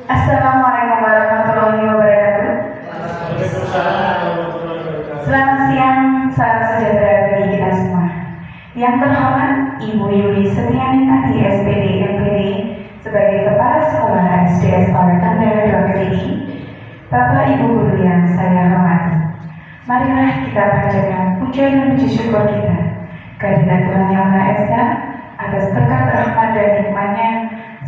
Assalamualaikum warahmatullahi wabarakatuh. Selamat siang, salam sejahtera bagi kita semua. Yang terhormat Ibu Yuli Setianingsih SPD MPD sebagai Kepala Sekolah SDS Tanda 2 PDI, Bapak Ibu Guru yang saya hormati, marilah kita panjatkan puja dan puji syukur kita kehadirat Tuhan Yang Maha Esa atas berkat rahmat dan nikmat-Nya.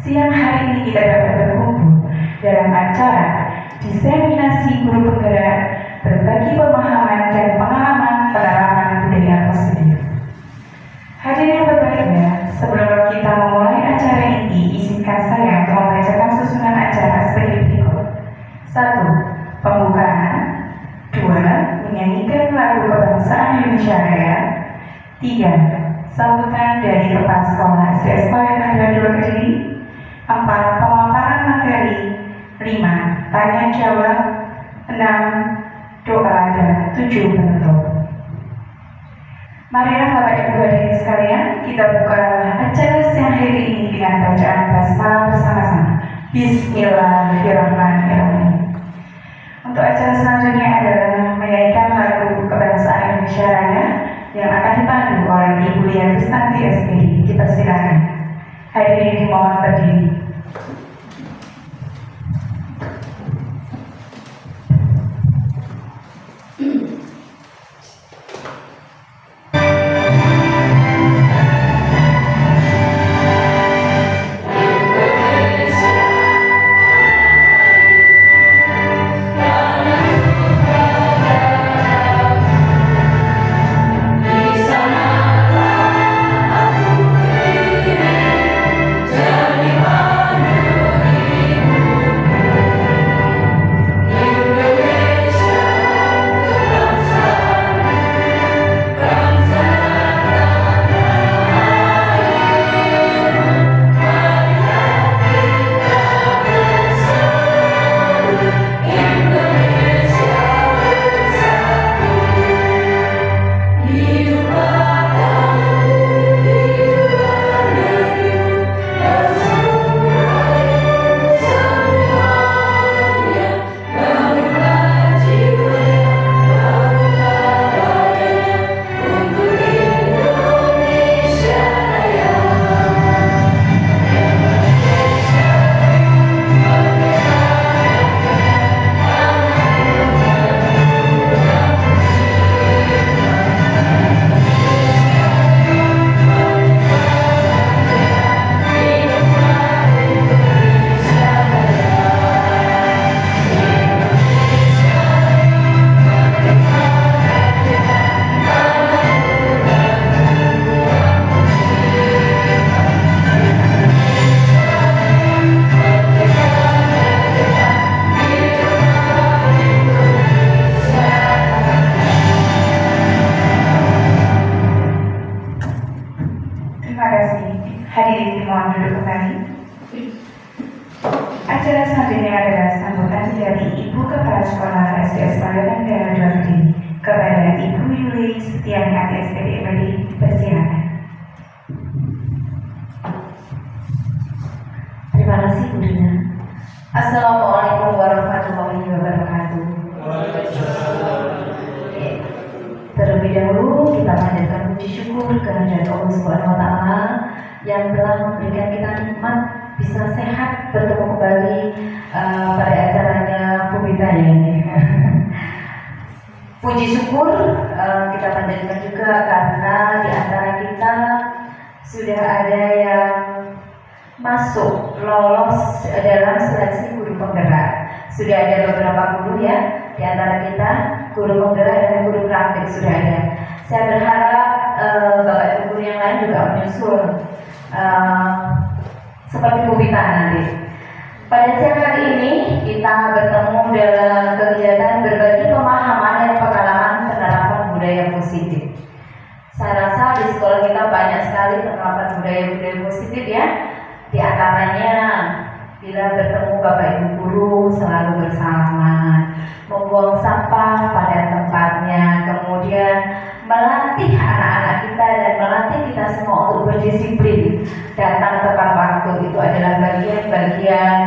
Siang hari ini kita dapat berkumpul dalam acara diseminasi guru penggerak berbagi pemahaman dan pengalaman penerapan budaya positif. Hadirin berbahagia, sebelum kita memulai acara ini, izinkan saya untuk membacakan susunan acara sebagai berikut. 1. Pembukaan. 2. Menyanyikan lagu kebangsaan Indonesia Raya. 3. Sambutan dari Kepala Sekolah SDS Tanda 2 PDI. 4. Pemaparan materi. 5. Tanya jawab. 6. Doa dan 7. Penutup. Marilah Bapak Ibu hadirin sekalian, kita buka acara siang hari ini dengan bacaan basmalah bersama-sama. Bismillahirrahmanirrahim. Untuk acara selanjutnya adalah menyanyikan lagu kebangsaan Indonesia Raya yang akan dipandu oleh Ibu Lia Kristanti SPD. Dipersilakan. Hadirin dimohon berdiri. Hadirin dimohon duduk kembali. Acara selanjutnya adalah sambutan dari Ibu Kepala Sekolah SDS Tanda 2 PDI kepada Ibu Yuli Setianingsih SPD MPD. Persilakan. Terima kasih Bu Dina. Assalamualaikum warahmatullahi wabarakatuh. Terlebih dahulu kita panjatkan puji syukur kehadirat Allah Subhanahu wa Ta'ala yang telah memberikan kita nikmat bisa sehat bertemu kembali pada acaranya Bu Bita ini. Puji syukur kita panjatkan juga karena di antara kita sudah ada yang masuk lolos dalam seleksi guru penggerak. Sudah ada beberapa guru ya di antara kita, guru penggerak dan guru praktik sudah ada. Saya berharap Bapak Ibu guru yang lain juga menyusul seperti Bu Bita nanti. Pada siang hari ini kita bertemu dalam kegiatan berbagi pemahaman dan pengalaman penerapan budaya positif. Saya rasa di sekolah kita banyak sekali penerapan budaya-budaya positif ya. Di antaranya bila bertemu Bapak Ibu guru selalu bersama, membuang sampah pada tempatnya, kemudian melatih anak-anak kita dan melatih kita semua untuk berdisiplin, datang tepat waktu. Itu adalah bagian-bagian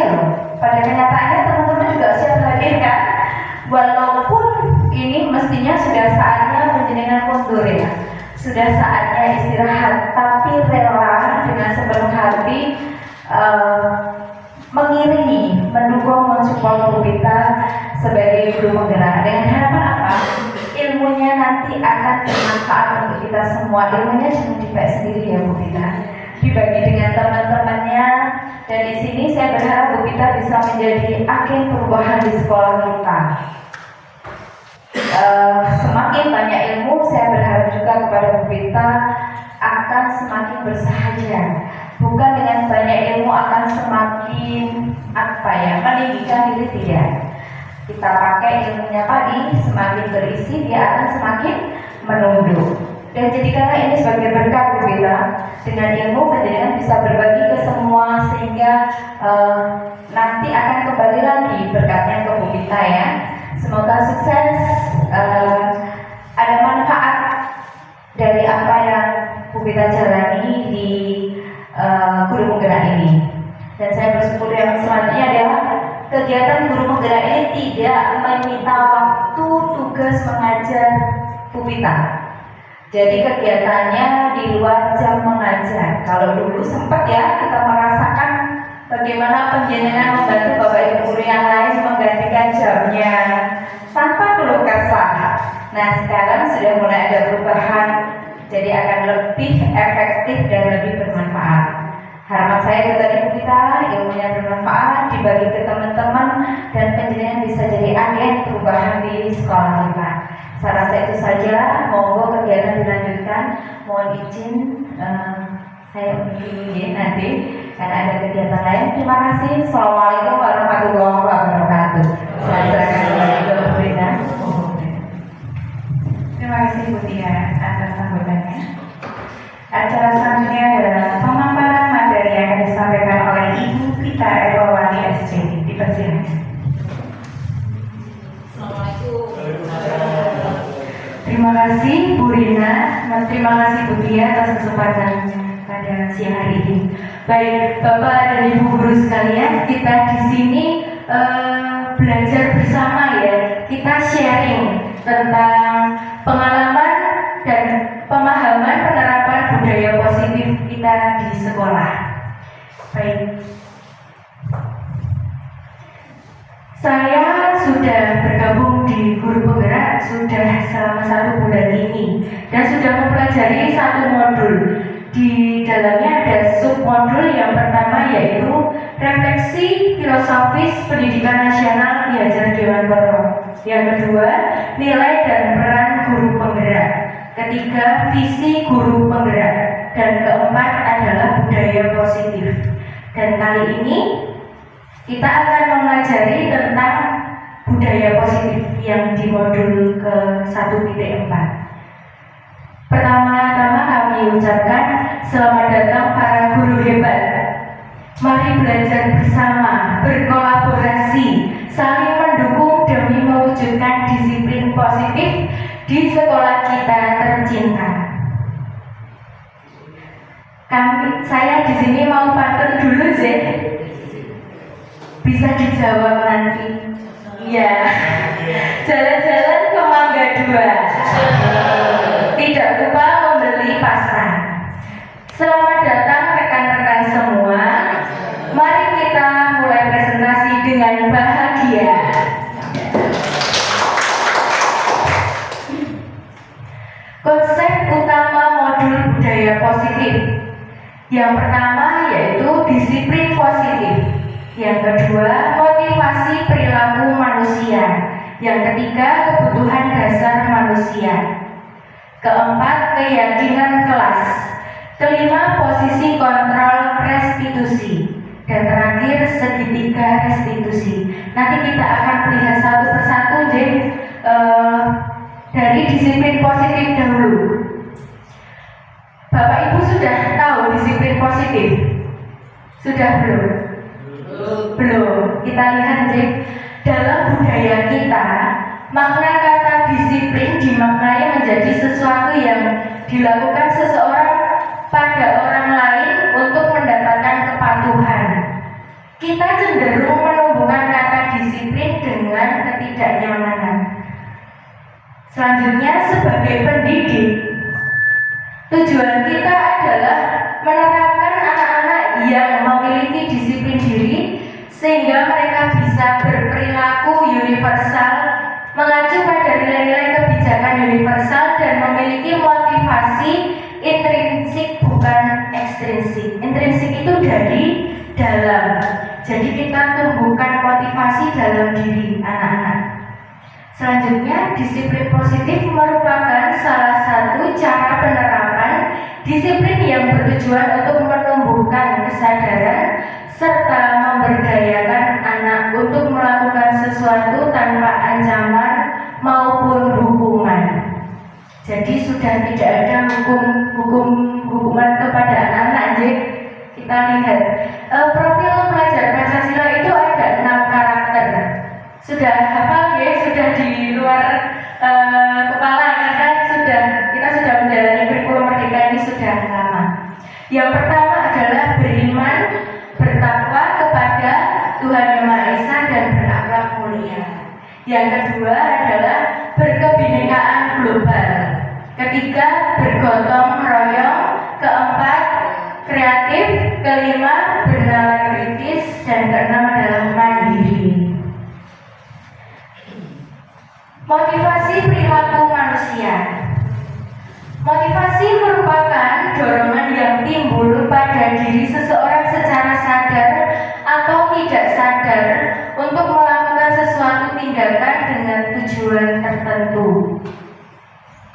saja loh. Pada kenyataannya teman-teman juga siap hadir kan? Walaupun ini mestinya sudah saatnya penjenengan mundur ya, sudah saatnya istirahat, tapi rela dengan sepenuh hati mengiringi, mendukung, mensupport Bu Pita sebagai guru penggerak dengan harapan apa? Ilmunya nanti akan bermanfaat untuk kita semua. Ilmunya jangan dipakai sendiri ya Bu Pita, dibagi dengan teman-temannya. Dan di sini saya berharap Bu Pita bisa menjadi agen perubahan di sekolah kita. Semakin banyak ilmu, saya berharap juga kepada Bu Pita akan semakin bersahaja. Bukan dengan banyak ilmu akan semakin meninggikan diri, tidak. Kita pakai ilmunya tadi, semakin berisi dia akan semakin menunduk. Dan jadikanlah ini sebagai berkat Bu Pita. Dengan ilmu penjenengan bisa berbagi ke semua sehingga nanti akan kembali lagi berkatnya ke Bu Pita ya. Semoga sukses, ada manfaat dari apa yang Bu Pita jalani di guru penggerak ini. Dan saya bersyukur yang selanjutnya adalah kegiatan guru penggerak ini tidak menyita waktu tugas mengajar Bu Pita. Jadi kegiatannya di luar jam mengajar. Kalau dulu sempat ya kita merasakan bagaimana penjenengan membantu Bapak Ibu guru yang lain menggantikan jamnya tanpa keluh kesah. Nah sekarang sudah mulai ada perubahan, jadi akan lebih efektif dan lebih bermanfaat. Harapan saya ke tadi Bu Pita, ilmunya bermanfaat, dibagi ke teman-teman, dan penjenengan bisa jadi agen perubahan di sekolah kita. Saya rasa itu saja, monggo kegiatan dilanjutkan. Mohon izin saya undur dulu nanti karena ada kegiatan lain. Terima kasih. Assalamualaikum warahmatullahi wabarakatuh. Saya serahkan kembali ke Bu Pita. Terima kasih Bu Tia atas sambutannya. Acara selanjutnya adalah pemaparan materi yang akan disampaikan oleh Ibu Pita Ewawati SC. Dipersilakan. Terima kasih Bu Rina, terima kasih Bu Tia atas kesempatan pada siang hari ini. Baik Bapak dan Ibu guru sekalian, kita di sini belajar bersama ya. Kita sharing tentang pengalaman dan pemahaman penerapan budaya positif kita di sekolah. Baik. Saya sudah bergabung di guru penggerak sudah selama 1 bulan ini dan sudah mempelajari 1 modul. Di dalamnya ada submodul yang pertama yaitu refleksi filosofis pendidikan nasional diajar Dewan Poro. Yang kedua, nilai dan peran guru penggerak. Ketiga, visi guru penggerak. Dan keempat adalah budaya positif. Dan kali ini kita akan mempelajari tentang budaya positif yang di modul ke 1.4. Pertama-tama kami ucapkan selamat datang para guru hebat. Mari belajar bersama, berkolaborasi, saling mendukung demi mewujudkan disiplin positif di sekolah kita tercinta. Saya di sini mau pantun dulu sih. Bisa dijawab nanti. Iya. Jalan-jalan ke Mangga 2. Tidak lupa membeli pasar. Selamat datang rekan-rekan semua. Mari kita mulai presentasi dengan bahagia. Konsep utama modul budaya positif. Yang pertama yaitu disiplin positif. Yang kedua, motivasi perilaku manusia. Yang ketiga, kebutuhan dasar manusia. Keempat, keyakinan kelas. Kelima, posisi kontrol restitusi. Dan terakhir, segitiga restitusi. Nanti kita akan melihat satu persatu dari disiplin positif dahulu. Bapak Ibu sudah tahu disiplin positif? Sudah belum? Belum. Kita lihat dalam budaya kita, makna kata disiplin dimaknai menjadi sesuatu yang dilakukan seseorang pada orang lain untuk mendapatkan kepatuhan. kita cenderung menumbuhkan kata disiplin dengan ketidaknyamanan. Selanjutnya, sebagai pendidik, tujuan kita adalah menerapkan anak-anak yang memiliki disiplin diri sehingga mereka bisa berperilaku universal, mengacu pada nilai-nilai kebijakan universal dan memiliki motivasi intrinsik bukan ekstrinsik. Intrinsik itu dari dalam. Jadi kita tumbuhkan motivasi dalam diri anak-anak. Selanjutnya, disiplin positif merupakan salah satu cara penerapan disiplin yang bertujuan untuk menumbuhkan kesadaran serta memberdayakan anak untuk melakukan sesuatu tanpa ancaman maupun hukuman. Jadi sudah tidak ada hukuman kepada anak-anak. Kita lihat profil pelajar Pancasila itu ada 6 karakter. Sudah hafal ya, sudah di luar kepala karena kita sudah menjalani kurikulum merdeka ini sudah lama. Yang pertama adalah beriman, bertakwa kepada Tuhan Yang Maha Esa dan berakhlak mulia. Yang kedua adalah berkebinekaan global. Ketiga, bergotong royong. Keempat, kreatif. Kelima, bernalar kritis. Dan keenam adalah mandiri. Motivasi perilaku manusia. Motivasi merupakan dorongan yang timbul pada diri seseorang secara sadar atau tidak sadar untuk melakukan sesuatu tindakan dengan tujuan tertentu.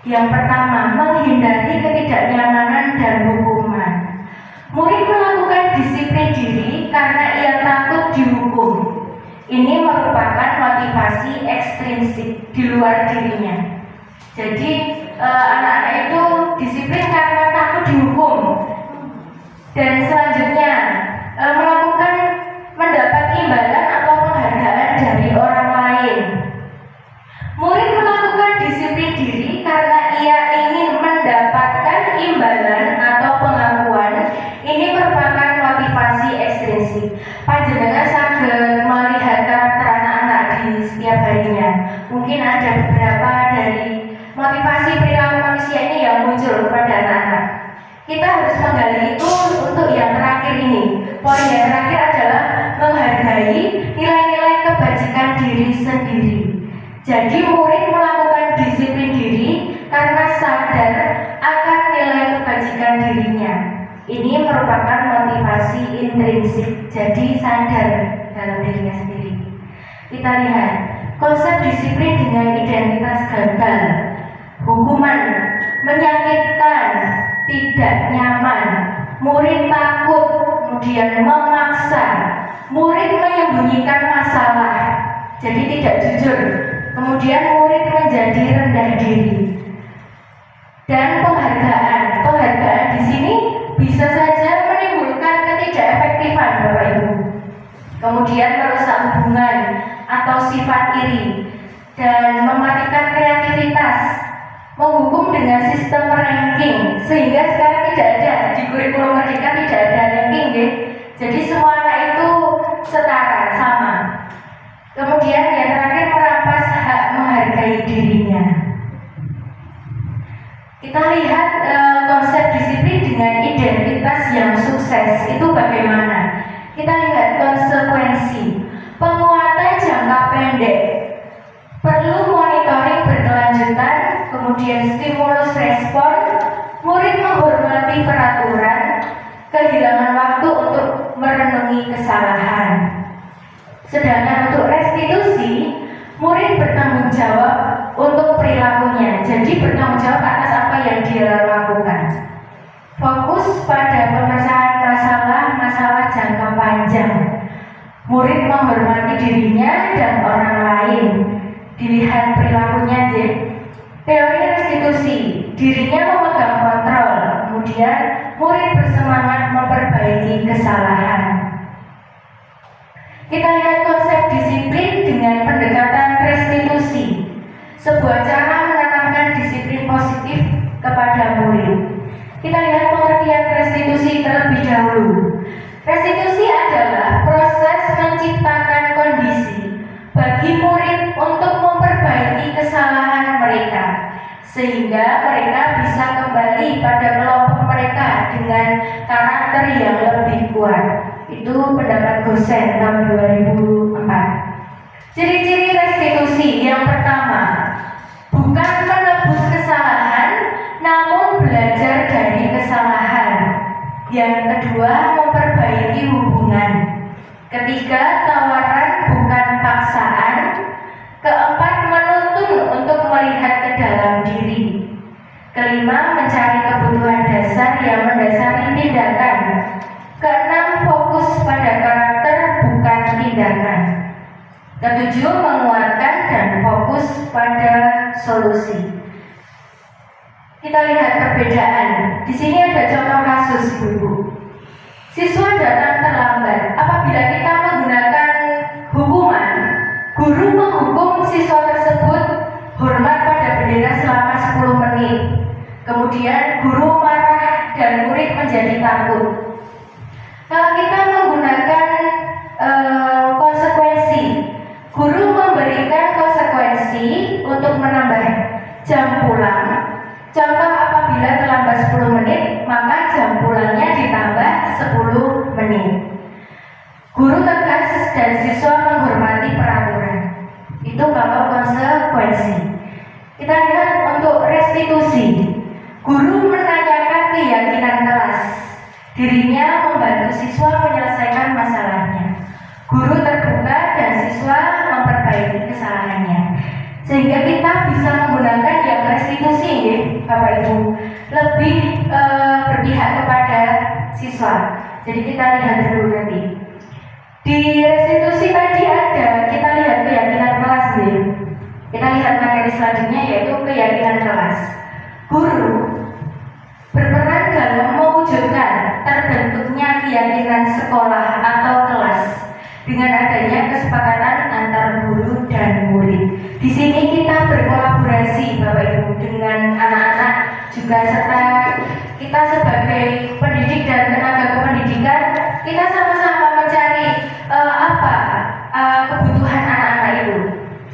Yang pertama, menghindari ketidaknyamanan dan hukuman. Murid melakukan disiplin diri karena ia takut dihukum. Ini merupakan motivasi ekstrinsik di luar dirinya. Jadi anak-anak itu disiplin karena takut dihukum. Dan selanjutnya mendapat imbalan atau penghargaan dari orang lain. Murid melakukan disiplin diri karena ia ingin mendapatkan imbalan atau pengakuan. Ini merupakan motivasi ekstrinsik. Panjenengan saged melihat karakter anak-anak di setiap harinya. Mungkin ada beberapa dari motivasi perilaku manusia ini yang muncul pada anak-anak. Kita harus menggali itu untuk yang terakhir ini. Poin yang terakhir adalah menghargai nilai-nilai kebajikan diri sendiri. Jadi murid melakukan disiplin diri karena sadar akan nilai kebajikan dirinya. Ini merupakan motivasi intrinsik, jadi sadar dalam dirinya sendiri. Kita lihat konsep disiplin dengan identitas gagal. Hukuman, menyakitkan, tidak nyaman, murid takut, kemudian memaksa, murid menyembunyikan masalah, jadi tidak jujur, kemudian murid menjadi rendah diri, dan penghargaan di sini bisa saja menimbulkan ketidakefektifan Bapak Ibu, kemudian merusak hubungan atau sifat iri, dan mematikan kreativitas. Menghukum dengan sistem ranking sehingga sekarang tidak ada di kurikulum merdeka, tidak ada ranking ya. Jadi semua anak itu setara, sama. Kemudian yang terakhir merampas hak menghargai dirinya. Kita lihat konsep disiplin dengan identitas yang sukses itu bagaimana. Kita lihat konsekuensi. Penguatan jangka pendek, perlu monitoring berkelanjutan, kemudian stimulus respon, murid menghormati peraturan, kehilangan waktu untuk merenungi kesalahan. Sedangkan untuk restitusi, murid bertanggung jawab untuk perilakunya, jadi bertanggung jawab atas apa yang dia lakukan. Fokus pada pemecahan masalah jangka panjang. Murid menghormati dirinya dan orang lain. Dilihat perilakunya, teori restitusi, dirinya memegang kontrol, kemudian murid bersemangat memperbaiki kesalahan. Kita lihat konsep disiplin dengan pendekatan restitusi, sebuah cara menanamkan disiplin positif kepada murid. Kita lihat pengertian restitusi terlebih dahulu. Restitusi adalah proses sehingga mereka bisa kembali pada kelompok mereka dengan karakter yang lebih kuat. Itu pendapat Gosen tahun 2004. Ciri-ciri restitusi yang pertama, bukan menebus kesalahan, namun belajar dari kesalahan. Yang kedua, memperbaiki hubungan. Ketiga, tawaran bukan paksaan. Keempat, menuntun untuk melihat ke dalam diri. Kelima, mencari kebutuhan dasar yang mendasari tindakan. Keenam, fokus pada karakter bukan tindakan. Ketujuh, menguatkan dan fokus pada solusi. Kita lihat perbedaan. Di sini ada contoh kasus, Ibu. Siswa datang terlambat. Apabila kita menggunakan hukuman, guru menghukum siswa tersebut hormat pada bendera selama 10 menit. Kemudian guru marah dan murid menjadi takut. Kalau kita menggunakan konsekuensi, guru memberikan konsekuensi untuk menambah jam pulang. Contoh, apabila terlambat 10 menit, maka jam pulangnya ditambah 10 menit. Guru tegas dan siswa menghormati peraturan. Itu kalau konsekuensi. Kita lihat untuk restitusi. Guru menanyakan keyakinan kelas. Dirinya membantu siswa menyelesaikan masalahnya. Guru terbuka dan siswa memperbaiki kesalahannya. Sehingga kita bisa menggunakan yang restitusi, ya, Bapak Ibu, lebih berpihak kepada siswa. Jadi kita lihat dulu nanti. Di restitusi tadi ada, kita lihat keyakinan kelas, ya. Kita lihat materi selanjutnya yaitu keyakinan kelas. Guru berperan dalam mewujudkan terbentuknya keyakinan sekolah atau kelas dengan adanya kesepakatan antar guru dan murid. Di sini kita berkolaborasi, Bapak Ibu, dengan anak-anak juga, serta kita sebagai pendidik dan tenaga kependidikan, kita sama-sama mencari kebutuhan anak-anak itu.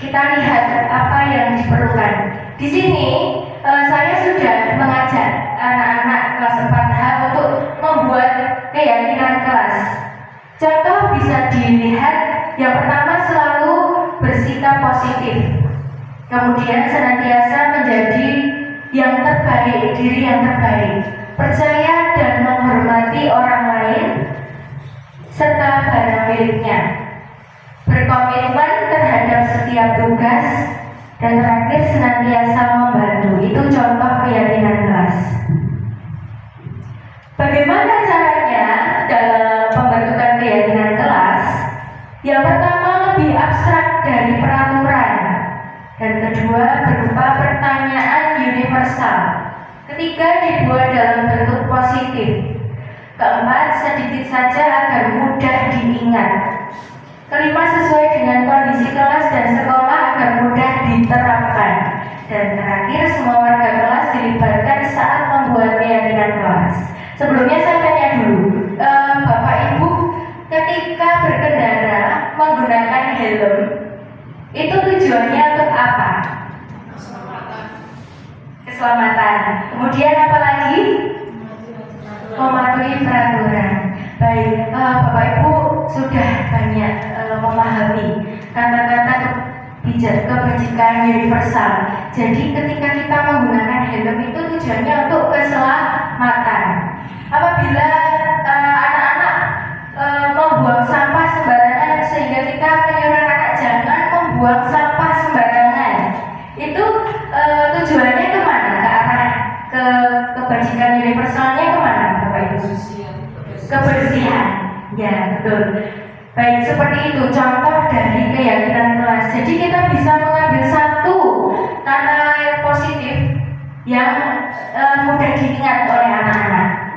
Kita lihat apa yang diperlukan. Di sini saya sudah mengajak anak-anak kelas 4H untuk membuat keyakinan kelas. Contoh bisa dilihat, yang pertama selalu bersikap positif. Kemudian senantiasa menjadi yang terbaik, diri yang terbaik. Percaya dan menghormati orang lain serta barang miliknya. Berkomitmen terhadap setiap tugas dan terakhir senantiasa membantu. Itu contoh keyakinan kelas. Bagaimana caranya dalam pembentukan keyakinan kelas? Yang pertama, lebih abstrak dari peraturan. Dan kedua, berupa pertanyaan universal. Ketiga, dibuat dalam bentuk positif. Keempat, sedikit saja agar mudah diingat. Kelima, sesuai dengan kondisi kelas dan sekolah agar mudah diterapkan. Dan terakhir, semua warga kelas dilibatkan saat membuat keyakinan kelas. Sebelumnya saya tanya dulu, Bapak Ibu, ketika berkendara menggunakan helm, itu tujuannya untuk apa? Keselamatan. Kemudian apa lagi? Mematuhi peraturan. Baik, Bapak Ibu sudah banyak memahami kata-kata kebajikan universal. Jadi ketika kita menggunakan helm itu tujuannya untuk keselamatan. Apabila anak-anak membuang sampah sembarangan, sehingga kita menyuruh anak jangan membuang sampah sembarangan, itu tujuannya kemana? Ke arah kebajikan universalnya kemana, Bapak Ibu? Kebersihan. Ya, betul. Baik, seperti itu contoh dari keyakinan kelas. Jadi kita bisa mengambil satu kata yang positif yang mudah diingat oleh anak-anak.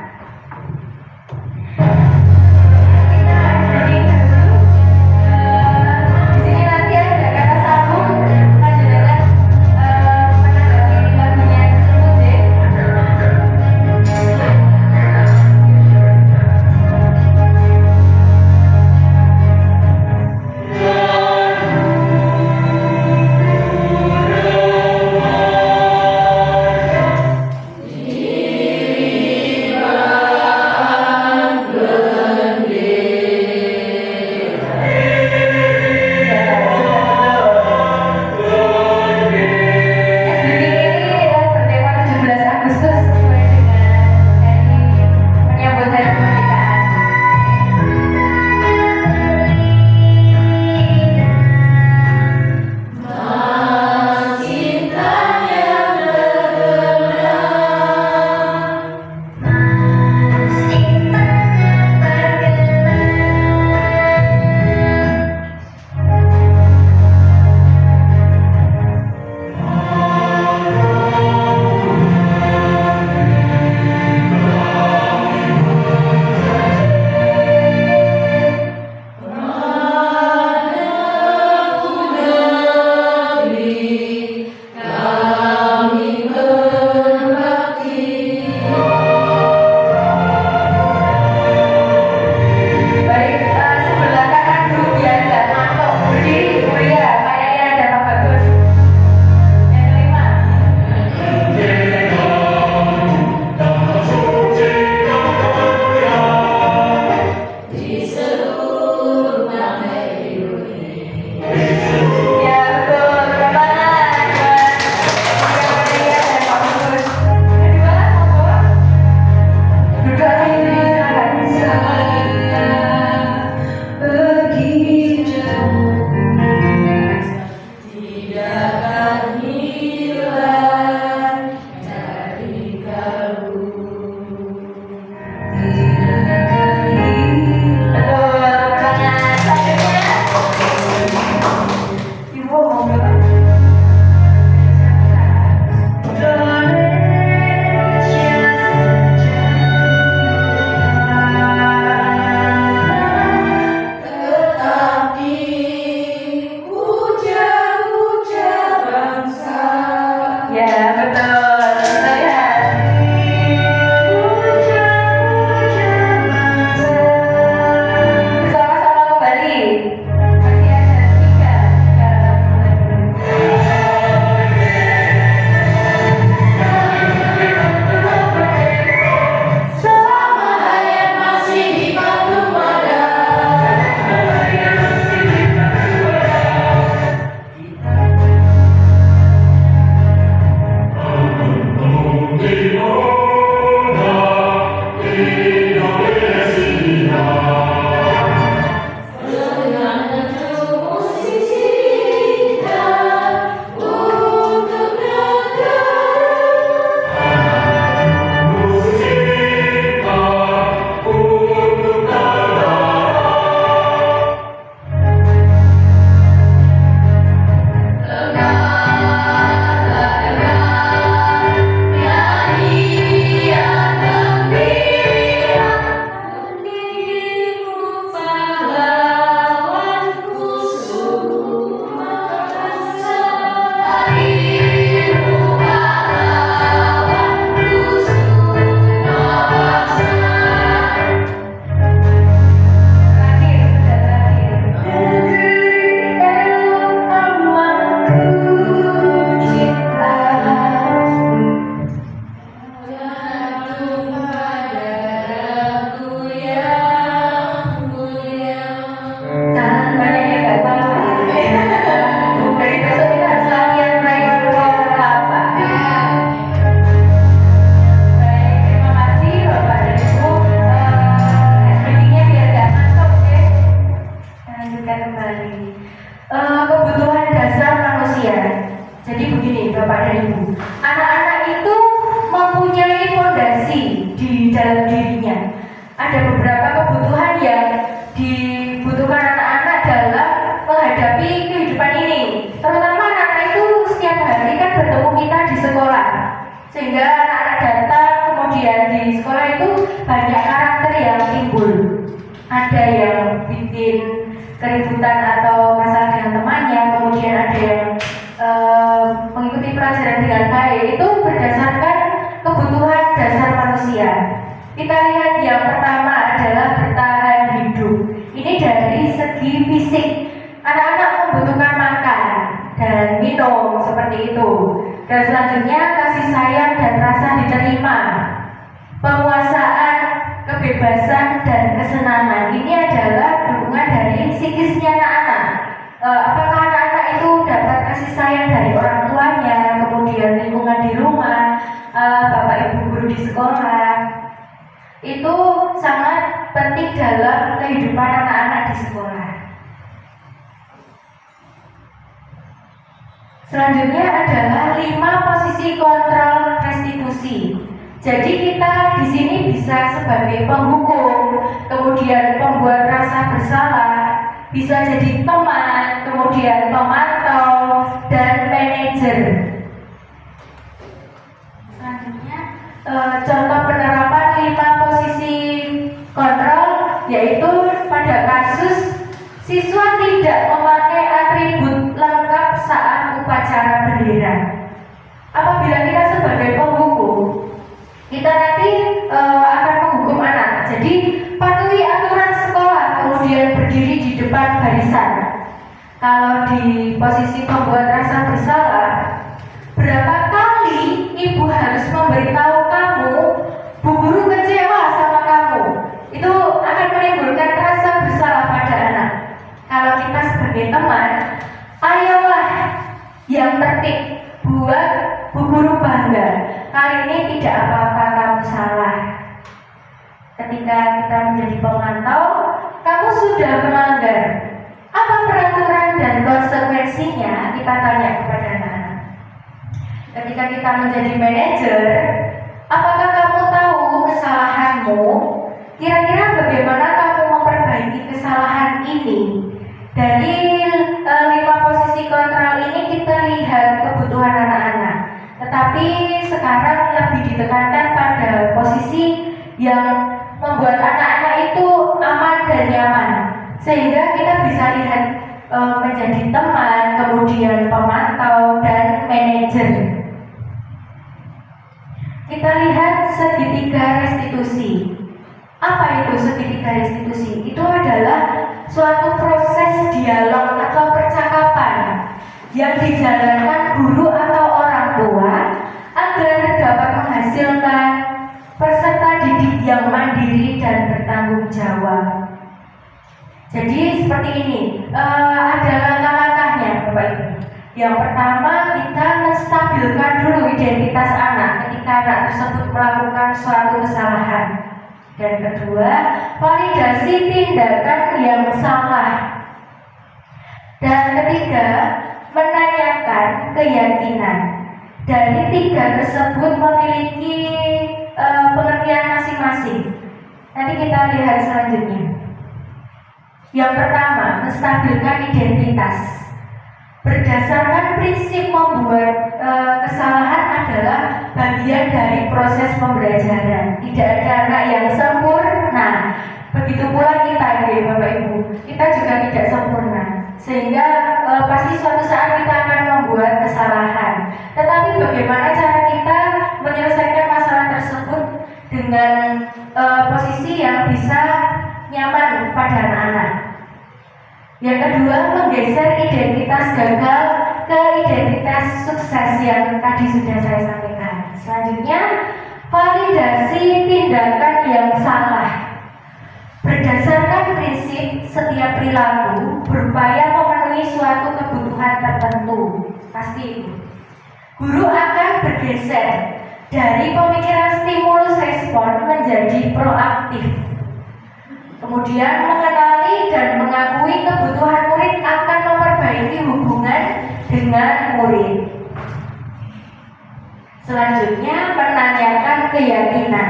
Kebutuhan dasar manusia. Jadi begini Bapak dan Ibu, anak-anak itu mempunyai fondasi di dalam dirinya. Ada beberapa kebutuhan yang dibutuhkan anak-anak dalam menghadapi kehidupan ini. Terutama anak-anak itu setiap hari kan bertemu kita di sekolah, sehingga anak-anak datang, kemudian di sekolah itu banyak karakter yang timbul. Ada yang bikin keributan atau masalah dengan temannya, kemudian ada yang mengikuti pelajaran dengan baik. Itu berdasarkan kebutuhan dasar manusia. Kita lihat yang pertama adalah bertahan hidup. Ini dari segi fisik. Anak-anak membutuhkan makan dan minum seperti itu. Dan selanjutnya kasih sayang dan rasa diterima, penguasaan, kebebasan dan kesenangan. Ini adalah dukungan dari psikisnya anak-anak. Apakah anak-anak itu dapat kasih sayang dari orang tuanya, kemudian lingkungan di rumah, bapak ibu guru di sekolah, itu sangat penting dalam kehidupan anak-anak di sekolah. Selanjutnya adalah 5 posisi kontrol restitusi. Jadi kita di sini bisa sebagai penghukum, kemudian pembuat rasa bersalah, bisa jadi teman, kemudian pemantau, dan manajer. Selanjutnya, contoh penerapan 5 posisi kontrol, yaitu pada kasus siswa tidak memakai atribut lengkap saat upacara bendera. Apabila kita sebagai penghukum, kita nanti akan menghukum anak. Jadi patuhi aturan sekolah, kemudian berdiri di depan barisan. Kalau di posisi pembuat rasa bersalah, berapa kali ibu harus memberitahu kamu, bu guru kecewa sama kamu? Itu akan menimbulkan rasa bersalah pada anak. Kalau kita sebagai teman, ayolah yang tertib, buat bu guru bangga. Kali ini tidak apa-apa kamu salah. Ketika kita menjadi pemantau, kamu sudah melanggar. Apa peraturan dan konsekuensinya? Kita tanya kepada anak-anak. Ketika kita menjadi manajer, apakah kamu tahu kesalahanmu? Kira-kira bagaimana kamu memperbaiki kesalahan ini? Dari 5 posisi kontrol ini kita lihat kebutuhan anak-anak. Tetapi sekarang lebih ditekankan pada posisi yang membuat anak-anak itu aman dan nyaman, sehingga kita bisa lihat menjadi teman, kemudian pemantau dan manajer. Kita lihat segitiga restitusi. Apa itu segitiga restitusi? Itu adalah suatu proses dialog atau percakapan yang dijalankan guru atau orang tua agar dapat menghasilkan peserta didik yang mandiri dan bertanggung jawab. Jadi seperti ini, ada langkah-langkahnya Bapak Ibu. Yang pertama, kita menstabilkan dulu identitas anak ketika anak tersebut melakukan suatu kesalahan. Dan kedua, validasi tindakan yang salah. Dan ketiga, menanyakan keyakinan. Dari 3 tersebut memiliki pengertian masing-masing. Nanti kita lihat selanjutnya. Yang pertama, menstabilkan identitas. Berdasarkan prinsip membuat kesalahan adalah bagian dari proses pembelajaran. Tidak ada anak yang sempurna. Begitu pula kita, ya Bapak Ibu. Kita juga tidak sempurna. Sehingga pasti suatu saat kita akan membuat kesalahan. Tetapi bagaimana cara kita menyelesaikan masalah tersebut dengan posisi yang bisa nyaman pada anak-anak. Yang kedua, menggeser identitas gagal ke proses yang tadi sudah saya sampaikan. Selanjutnya, validasi tindakan yang salah. Berdasarkan prinsip setiap perilaku berupaya memenuhi suatu kebutuhan tertentu. Pasti itu. Guru akan bergeser dari pemikiran stimulus respon menjadi proaktif. Kemudian mengenali dan mengakui kebutuhan murid akan memperbaiki hubungan dengan murid. Selanjutnya menanyakan keyakinan.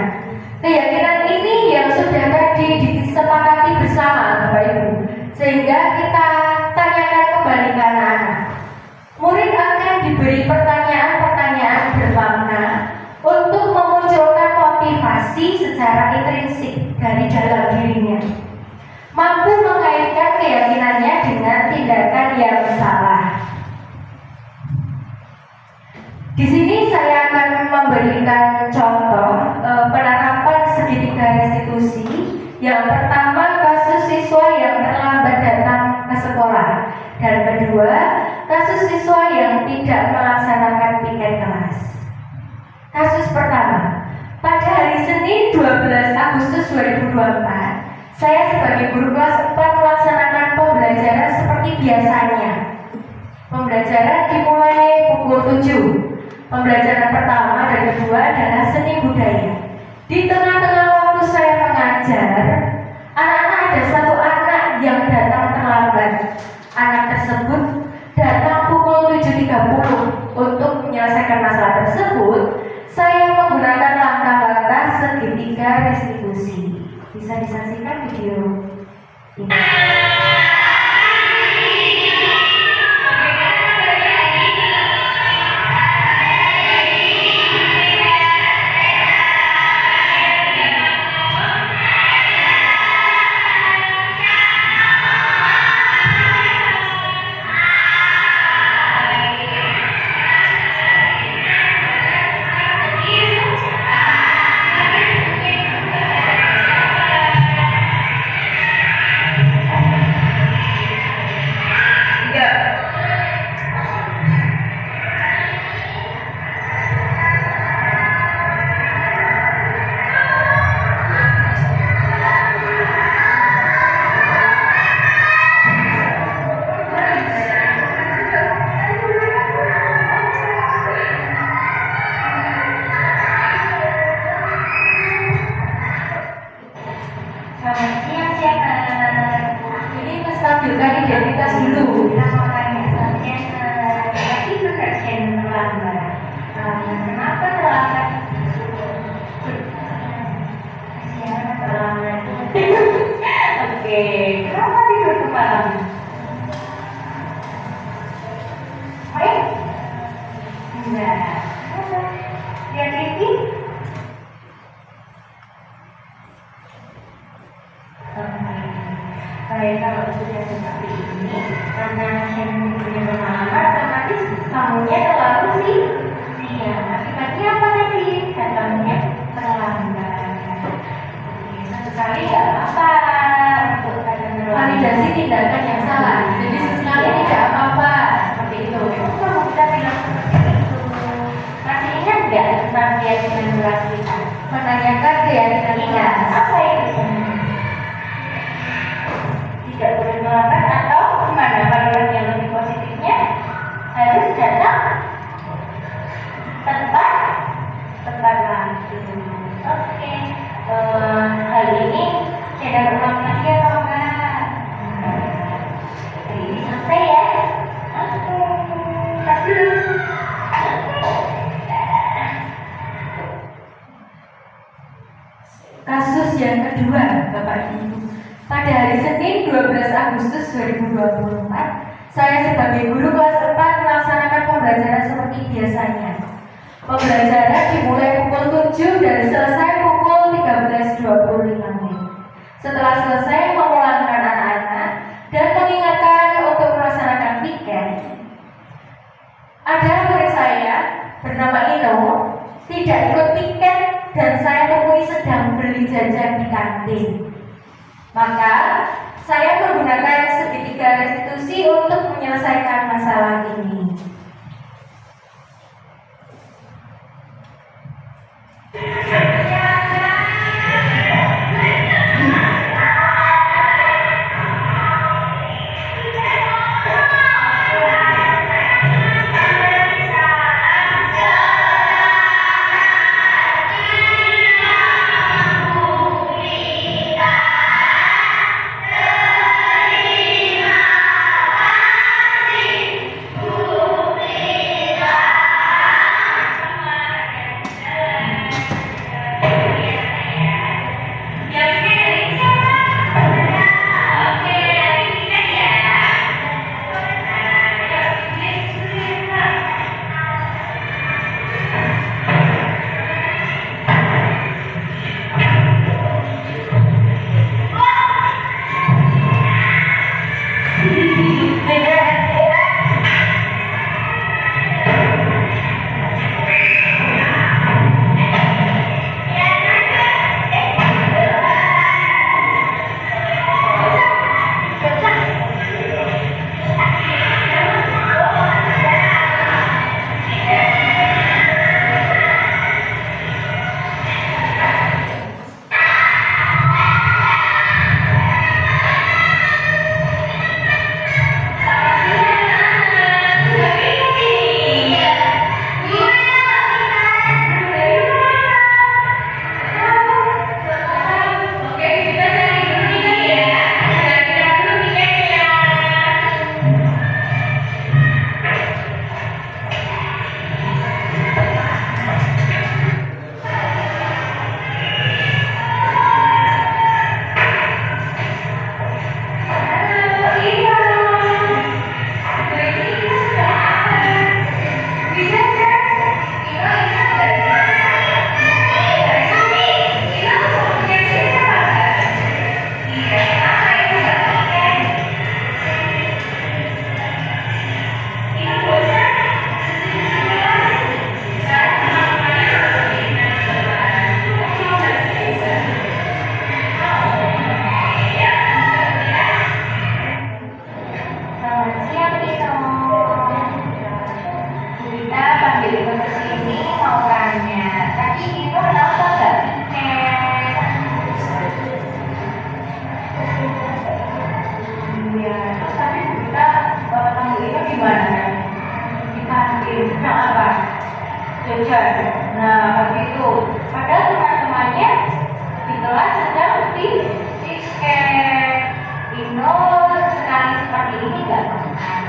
Keyakinan ini yang sudah tadi disepakati bersama Bapak Ibu, sehingga kita tanyakan kembali ke anak-anak. Murid akan diberi pertanyaan-pertanyaan bermakna untuk memunculkan motivasi secara intrinsik dari dalam dirinya, mampu mengaitkan keyakinannya dengan tindakan yang salah. Di sini saya akan memberikan contoh penerapan segitiga restitusi. Yang pertama, kasus siswa yang terlambat datang ke sekolah, dan kedua, kasus siswa yang tidak melaksanakan piket kelas. Kasus pertama, pada hari Senin 12 Agustus 2024, saya sebagai guru kelas 4 melaksanakan pembelajaran seperti biasanya. Pembelajaran dimulai pukul 7. Pembelajaran pertama dan kedua adalah seni budaya. Di tengah-tengah waktu saya mengajar, anak-anak ada satu anak yang datang terlambat. Anak tersebut datang pukul 7.30. Untuk menyelesaikan masalah tersebut, saya menggunakan langkah-langkah segitiga restitusi. Bisa disaksikan video ini. Stabilkan identitas dulu. Kita mau tanya soalnya, tadi persen terlambat. Kenapa terlambat? Terlambat. Oke, kenapa tidur malam? Enggak. Lihat ini. Baik, kalau sudah seperti ini, karena yang punya pengalaman, otomatis kamunya terlalu siang. Akibatnya apa tadi? Datangnya terlambat. Satu kali nggak apa-apa untuk validasi tindakan yang salah. Jadi sesekali tidak apa-apa seperti itu. Kalau kita bilang seperti itu, masih ingat nggak tentang keyakinan berat kita? Menanyakan keyakinan kita. Apa itu? Tidak boleh melambat atau gimana? Kalau yang lebih positifnya harus datang tepat lagi. Oke, hal ini saya ulang lagi atau enggak? Ini selesai ya. Oke, tas dulu. Kasus yang kedua, Bapak Ibu. Pada hari Senin 12 Agustus 2024, saya sebagai guru kelas 4 melaksanakan pembelajaran seperti biasanya. Pembelajaran dimulai pukul 7 dan selesai pukul 13.25. Setelah selesai memulangkan anak-anak dan mengingatkan untuk melaksanakan piket, ada murid saya bernama Ino tidak ikut piket dan saya temui sedang beli jajan di kantin. Maka saya menggunakan segitiga restitusi untuk menyelesaikan masalah ini. jajan. Nah, begitu. Padahal teman-temannya di kelas sedang di Ino sekali seperti ini nggak pernah.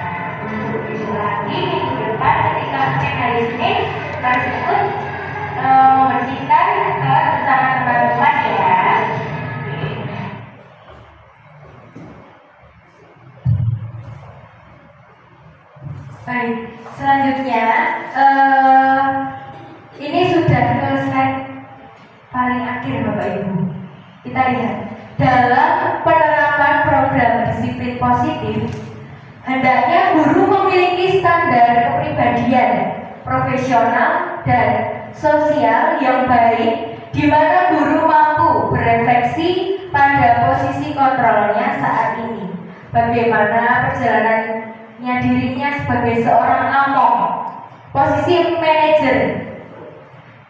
Untuk besok lagi minggu depan ketika mungkin hari Senin harus ikut membersihkan kelas bersama teman-teman ya. Baik, selanjutnya ini sudah ke slide paling akhir Bapak Ibu. Kita lihat dalam penerapan program disiplin positif, hendaknya guru memiliki standar kepribadian profesional dan sosial yang baik, di mana guru mampu berefleksi pada posisi kontrolnya saat ini, bagaimana perjalanannya dirinya sebagai seorang among, posisi manajer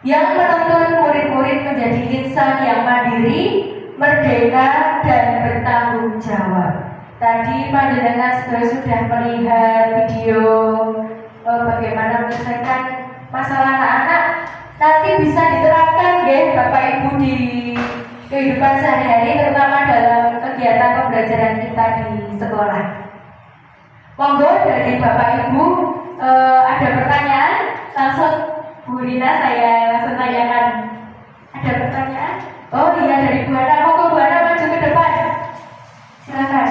yang menuntun murid-murid menjadi insan yang mandiri, merdeka, dan bertanggung jawab. Tadi panjenengan sudah melihat video bagaimana menyelesaikan masalah anak-anak. Nanti bisa diterapkan ya Bapak Ibu di kehidupan sehari-hari, terutama dalam kegiatan pembelajaran kita di sekolah. Monggo dari Bapak Ibu ada pertanyaan, langsung Bu Rina saya langsung tanyakan. Ada pertanyaan? Oh iya, dari Bu Hana. Monggo Bu Hana maju ke depan. Silakan.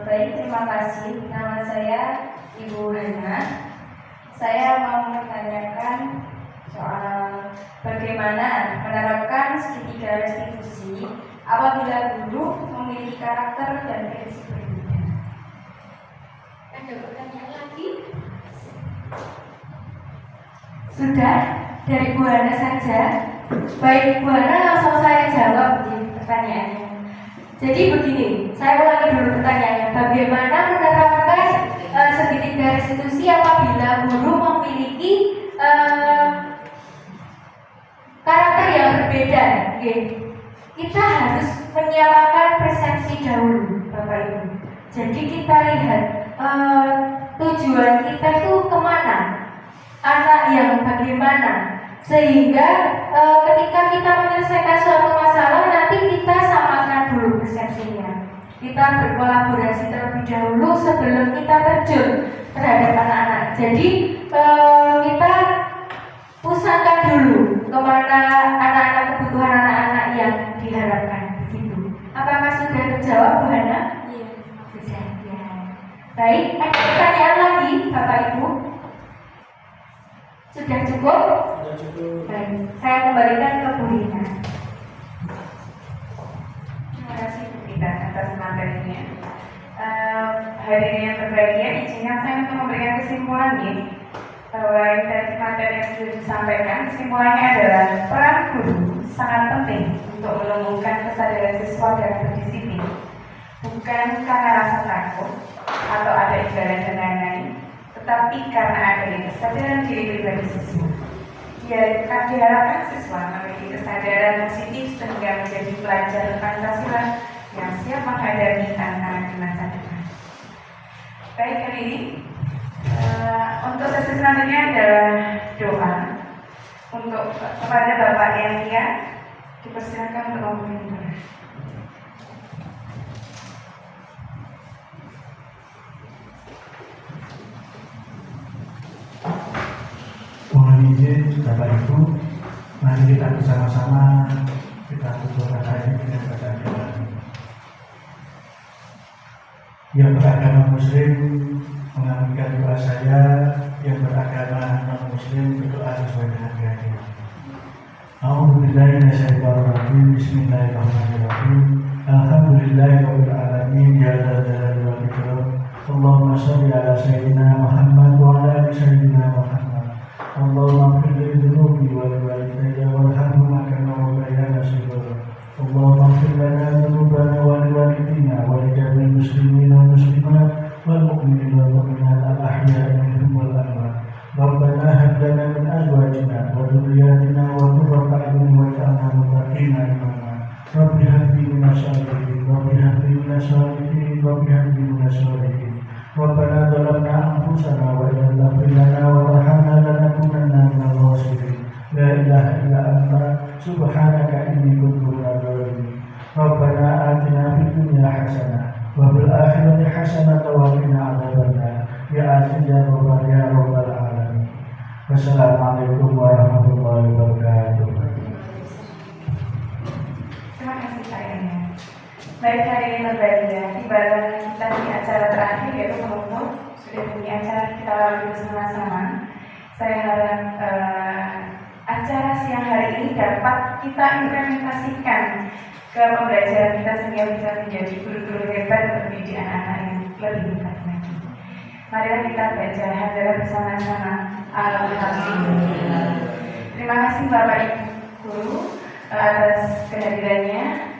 Baik, terima kasih. Nama saya Ibu Hana. Saya mau menanyakan soal bagaimana menerapkan segitiga restitusi apabila guru memiliki karakter dan prinsip berbeda. Ada pertanyaan lagi? Sudah, dari Bu Hana saja. Baik, Bu Hana langsung saya jawab di pertanyaannya. Jadi begini, saya ulangi dulu pertanyaannya. Bagaimana menerapkan segitiga restitusi apabila guru memiliki karakter yang berbeda? Kita harus menyamakan persepsi dahulu, Bapak Ibu. Jadi kita lihat tujuan kita itu kemana, anak yang bagaimana, sehingga ketika kita menyelesaikan suatu masalah nanti kita samakan dulu persepsinya. Kita berkolaborasi terlebih dahulu sebelum kita terjun terhadap anak-anak. Jadi kita pusatkan dulu kemana anak-anak, kebutuhan anak-anak yang diharapkan. Begitu. Apakah sudah terjawab Bu Hana? Iya. Sudah ya. Baik, ada pertanyaan lagi Bapak Ibu? Sudah cukup? Sudah cukup. Baik, saya kembalikan ke Bu Rina. Terima kasih Bu Rina atas materinya. Hadirin yang berbahagia, izinkan saya untuk memberikan kesimpulan ini. Bahwa dari materi yang sudah disampaikan, kesimpulannya adalah peran guru sangat penting untuk menumbuhkan kesadaran siswa dan berdisiplin, bukan karena rasa takut atau ada imbalan dan lain-lain, tetapi karena adanya kesadaran diri pribadi siswa. Diharapkan siswa memiliki kesadaran positif sehingga menjadi pelajar Pancasila yang siap menghadapi tantangan di masa depan. Baik, hari ini untuk sesi selanjutnya adalah doa untuk kepada Bapak yang mulia, dipersilakan untuk memimpin doa. Mohon izin Bapak Ibu, mari kita bersama-sama kita tutup kata ini dengan bacaan doa. Yang beragama Muslim mengaminkan doa saya, yang beragama non-Muslim berdoa sesuai dengan keyakinan. A'udzubillahi minasyaitonir rajim. Bismillahirrahmanirrahim. Alhamdulillahirabbil alamin. Ya dzal jalali wal ikram. Allahumma shalli ala sayyidina Muhammad wa ala ali sayyidina Muhammad. Allahumma ighfir li dhunubi wa li walidayya warhamhuma kama rabbayana shighara. Allahumma ighfir lana dhunubana wa li walidina wa li jami'il muslimin wal muslimat wal mu'minin wal mu'minat al ahya'i minhum wal amwat. Rabbana hab lana min azwajina wa dhurriyyatina qurrata a'yun waj'alna lil muttaqina imama. Rabbi habli minas sholihin, Rabbi habli minas sholihin, Rabbi habli minas sholihin. Rabbana zalamna anfusana wa illam taghfir lana wa tarhamna lanakunanna minal khasirin. La ilaha illa anta subhanaka inni kuntu minadh dhalimin. Rabbana atina fid dunya hasanah wa fil akhirati hasanah wa qina adzabannar. Ya aziz ya ghaffar ya rabbal alamin. Wassalamualaikum warahmatullahi wabarakatuh. Terima kasih Pak Enia. Baik, hari ini berbahagia. Tibalah kita di acara terakhir yaitu penutup. Sudah punya acara kita lalui bersama-sama. Saya harap acara siang hari ini dapat kita implementasikan ke pembelajaran kita sehingga bisa menjadi guru-guru hebat mendidik anak-anak yang lebih hebat lagi. Marilah kita baca hadirat bersama-sama. Alhamdulillah. Terima kasih Bapak Ibu Guru atas kehadirannya.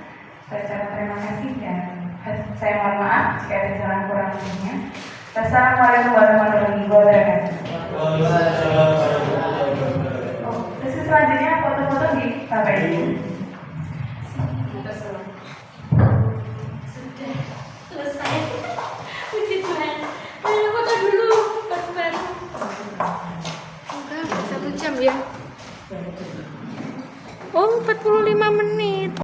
Saya ucapkan terima kasih dan saya mohon maaf jika ada salah kurang lebihnya. Wassalamualaikum warahmatullahi wabarakatuh. Sesi selanjutnya foto-foto di Bapak Ibu. Sudah selesai. Puji Tuhan. Ayo foto dulu, baru. Enggak, 1 jam ya. Oh, 45 menit.